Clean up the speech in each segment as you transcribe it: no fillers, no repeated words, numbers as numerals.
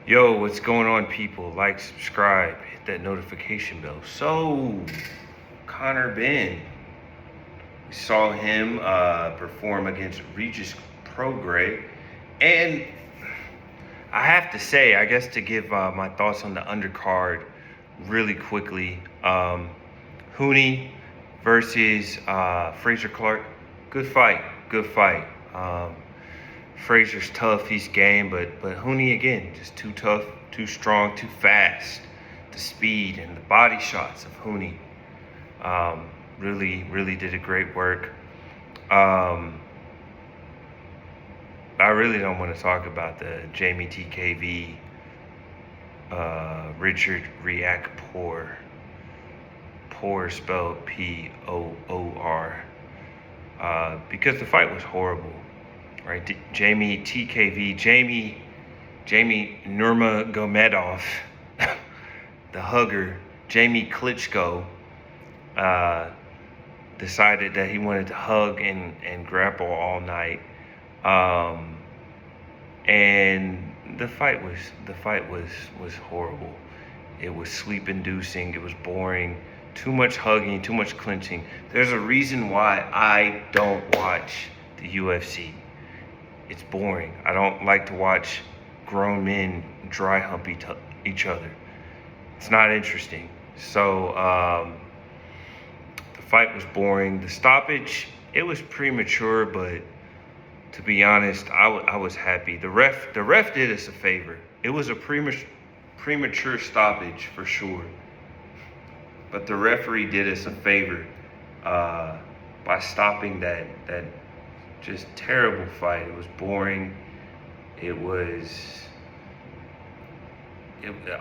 Yo, what's going on, people? Like, subscribe, hit that notification bell. So, Conor Benn, we saw him perform against Regis Prograis, and I have to say, I guess to give my thoughts on the undercard really quickly, Hooney versus Fraser Clark, good fight, good fight. Fraser's tough, he's game, but Hooney again, just too tough, too strong, too fast. The speed and the body shots of Hooney really did a great work. I really don't want to talk about the Jamie TKV Richard React Poor spelled Poor, because the fight was horrible. Right, Jamie TKV, Jamie Nurmagomedov, the hugger, Jamie Klitschko, decided that he wanted to hug and grapple all night, and the fight was horrible. It was sleep-inducing. It was boring. Too much hugging, too much clinching. There's a reason why I don't watch the UFC. It's boring. I don't like to watch grown men dry hump each other. It's not interesting. So the fight was boring. The stoppage, it was premature, but to be honest, I was happy. The ref did us a favor. It was a premature stoppage for sure, but the referee did us a favor by stopping that just terrible fight. It was boring. It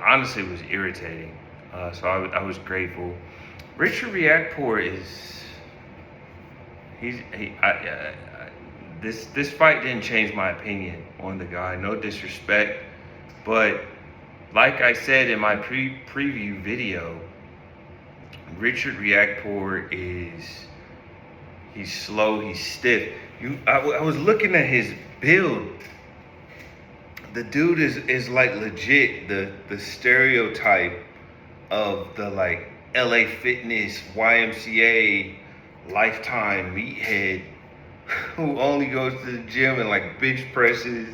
honestly was irritating. So I was grateful. Richard Reactpour this fight didn't change my opinion on the guy. No disrespect, but like I said in my preview video, Richard Reactpour he's slow, he's stiff. I was looking at his build. The dude is like legit the stereotype of the like LA Fitness, YMCA, Lifetime meathead who only goes to the gym and like bench presses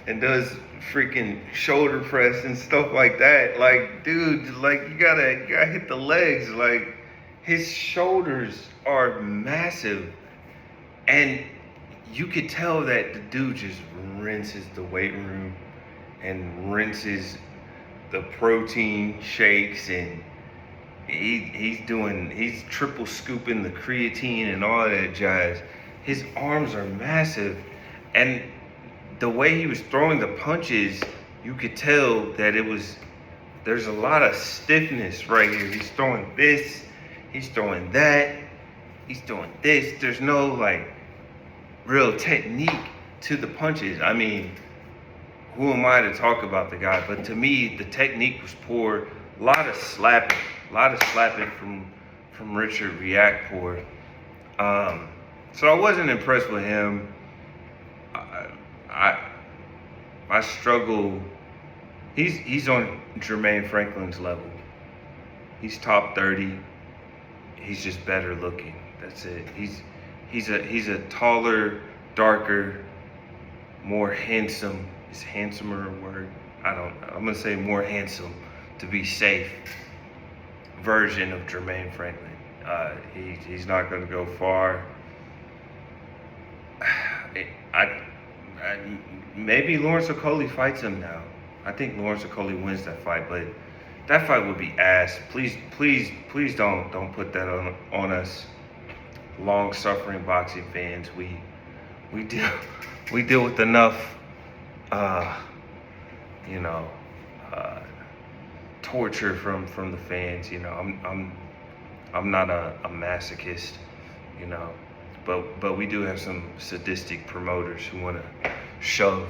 and does freaking shoulder press and stuff like that. Like, dude, like you gotta hit the legs. Like, his shoulders are massive, and you could tell that the dude just rinses the weight room and rinses the protein shakes, and he's triple scooping the creatine and all that jazz. His arms are massive, and the way he was throwing the punches, you could tell that there's a lot of stiffness right here. He's throwing this, he's throwing that, he's doing this. There's no like real technique to the punches. I mean, who am I to talk about the guy? But to me, the technique was poor. A lot of slapping from Richard Reactpour. So I wasn't impressed with him. I struggle. He's on Jermaine Franklin's level. He's top 30. He's just better looking. That's it. He's a taller, darker, more handsome. Is handsomer a word? I'm gonna say more handsome to be safe version of Jermaine Franklin. He's not gonna go far. Maybe Lawrence Okolie fights him now. I think Lawrence Okolie wins that fight, but that fight would be ass. Please don't put that on us, long-suffering boxing fans. We deal with enough, torture from the fans. I'm not a masochist, but we do have some sadistic promoters who want to shove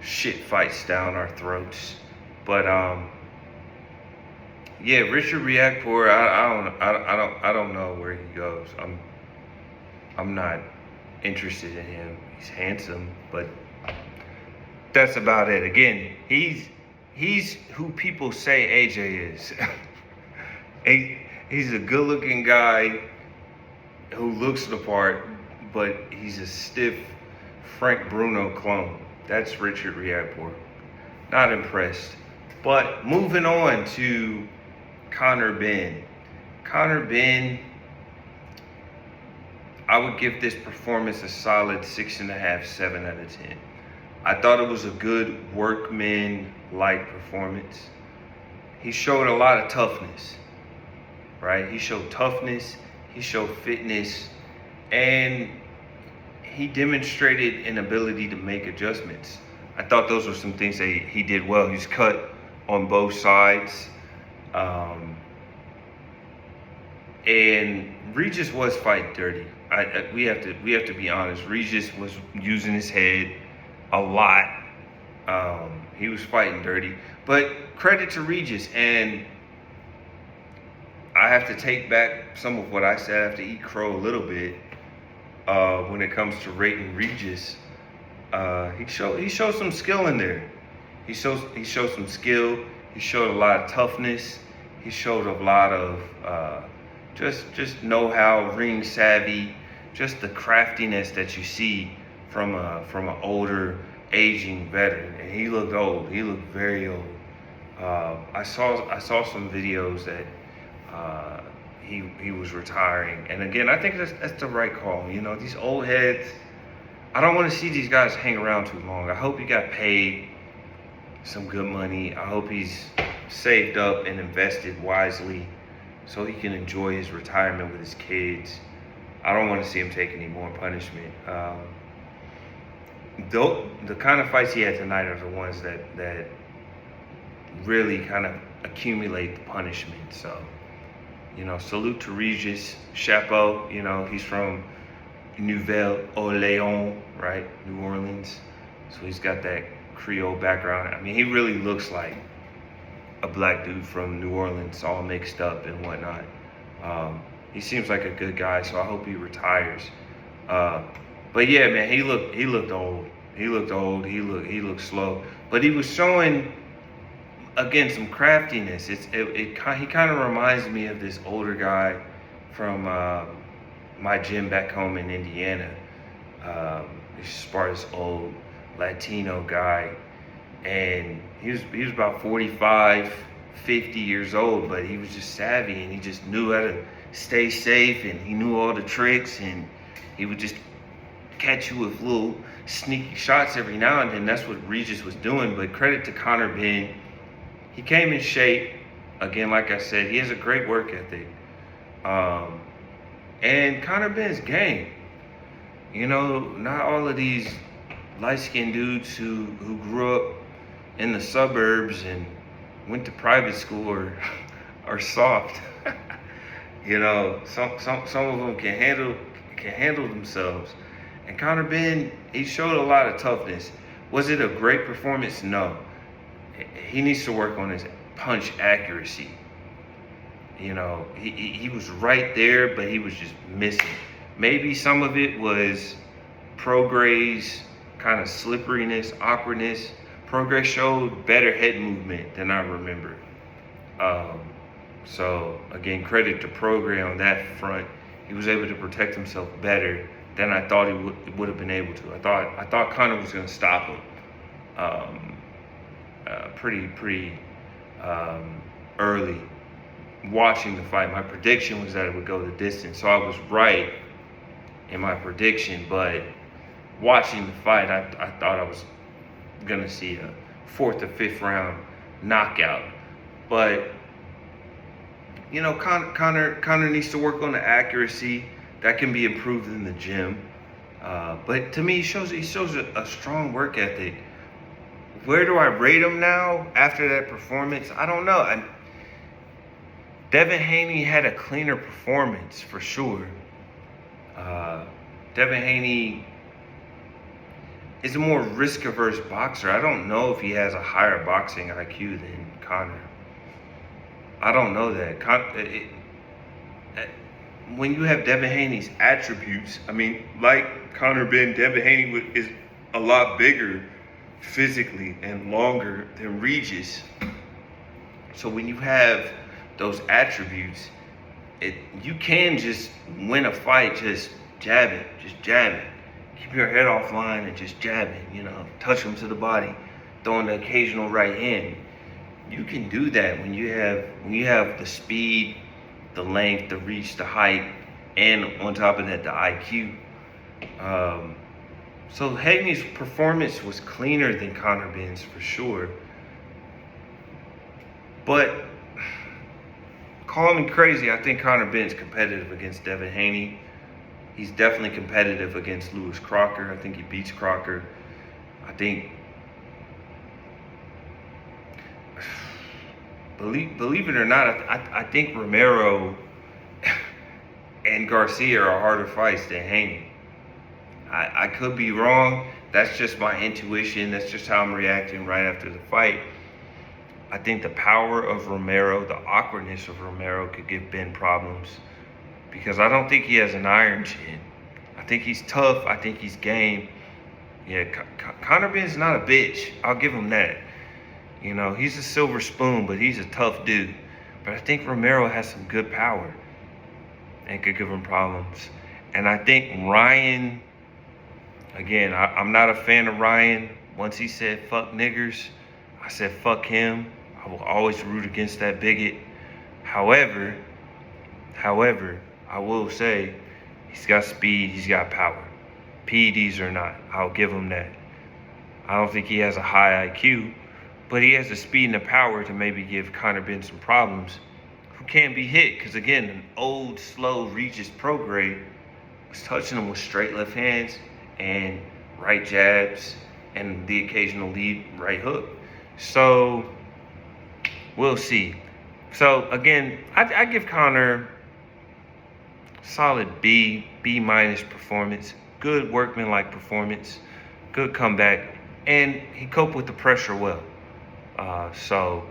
shit fights down our throats. But yeah, Richard Reactpour, I don't know where he goes. I'm not interested in him. He's handsome, but that's about it. Again, he's who people say AJ is. He's a good-looking guy who looks the part, but he's a stiff Frank Bruno clone. That's Richard Riakporhe. Not impressed. But moving on to Conor Benn. Conor Benn, I would give this performance a solid 6.5, 7 out of 10. I thought it was a good workman-like performance. He showed a lot of toughness, right? He showed toughness, he showed fitness, and he demonstrated an ability to make adjustments. I thought those were some things that he did well. He's cut on both sides. And Regis was fighting dirty. We have to be honest. Regis was using his head a lot. He was fighting dirty. But credit to Regis, and I have to take back some of what I said. I have to eat crow a little bit when it comes to rating Regis. He showed some skill in there. He showed some skill. He showed a lot of toughness. He showed a lot of just know-how, ring savvy, just the craftiness that you see from an older, aging veteran. And he looked old. He looked very old. I saw some videos that he was retiring, and again, I think that's the right call. You know, these old heads, I don't want to see these guys hang around too long. I hope he got paid some good money. I hope he's saved up and invested wisely so he can enjoy his retirement with his kids. I don't want to see him take any more punishment. Though the kind of fights he had tonight are the ones that really kind of accumulate the punishment. So, you know, salute to Regis, chapeau. You know, he's from Nouvelle-Orléans, right? New Orleans. So he's got that Creole background. I mean, he really looks like a black dude from New Orleans, all mixed up and whatnot. He seems like a good guy, so I hope he retires. But yeah, man, he looked old. He looked old. He looked slow. But he was showing, again, some craftiness. He kind of reminds me of this older guy from my gym back home in Indiana. He's as far as old Latino guy, and he was about 45, 50 years old, but he was just savvy, and he just knew how to stay safe, and he knew all the tricks, and he would just catch you with little sneaky shots every now and then. That's what Regis was doing. But credit to Conor Benn. He came in shape. Again, like I said, he has a great work ethic. And Conor Benn's game. You know, not all of these light-skinned dudes who grew up in the suburbs and went to private school are soft. You know, some of them can handle themselves. And Conor Benn, he showed a lot of toughness. Was it a great performance? No. He needs to work on his punch accuracy. You know, he was right there, but he was just missing. Maybe some of it was Prograis' kind of slipperiness, awkwardness. Prograis showed better head movement than I remember. So again, credit to Prograis on that front. He was able to protect himself better than I thought he would have been able to. I thought Conor was going to stop him pretty early. Watching the fight, my prediction was that it would go the distance, so I was right in my prediction. But watching the fight, I thought I was gonna see a 4th or 5th round knockout. But you know, Conor needs to work on the accuracy. That can be improved in the gym. But to me, he shows a strong work ethic. Where do I rate him now after that performance? I don't know. Devin Haney had a cleaner performance for sure. Devin Haney is a more risk-averse boxer. I don't know if he has a higher boxing IQ than Conor. I don't know that. When you have Devin Haney's attributes, I mean, like Conor Benn, Devin Haney is a lot bigger physically and longer than Regis. So when you have those attributes, you can just win a fight just jabbing. Keep your head offline and just jabbing, touch them to the body, throwing the occasional right hand. You can do that when you have the speed, the length, the reach, the height, and on top of that, the IQ. So Haney's performance was cleaner than Conor Benn's for sure. But call me crazy, I think Conor Benn's competitive against Devin Haney. He's definitely competitive against Lewis Crocker. I think he beats Crocker. I think, believe it or not, I think Romero and Garcia are harder fights than Haney. I could be wrong. That's just my intuition. That's just how I'm reacting right after the fight. I think the power of Romero, the awkwardness of Romero could give Ben problems because I don't think he has an iron chin. I think he's tough. I think he's game. Yeah, Conor Benn's not a bitch. I'll give him that. He's a silver spoon, but he's a tough dude. But I think Romero has some good power and could give him problems. And I think Ryan, again, I'm not a fan of Ryan. Once he said fuck niggers, I said fuck him. I will always root against that bigot. However, I will say he's got speed, he's got power. PEDs or not, I'll give him that. I don't think he has a high IQ, but he has the speed and the power to maybe give Conor Benn some problems who can't be hit. Because again, an old, slow Regis Prograis was touching him with straight left hands and right jabs and the occasional lead right hook. So we'll see. So again, I give Conor solid B minus performance. Good workmanlike performance. Good comeback. And he coped with the pressure well. So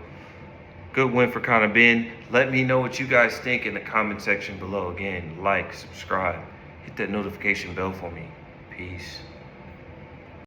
good win for Conor Benn. Let me know what you guys think in the comment section below. Again, like, subscribe, hit that notification bell for me. Peace.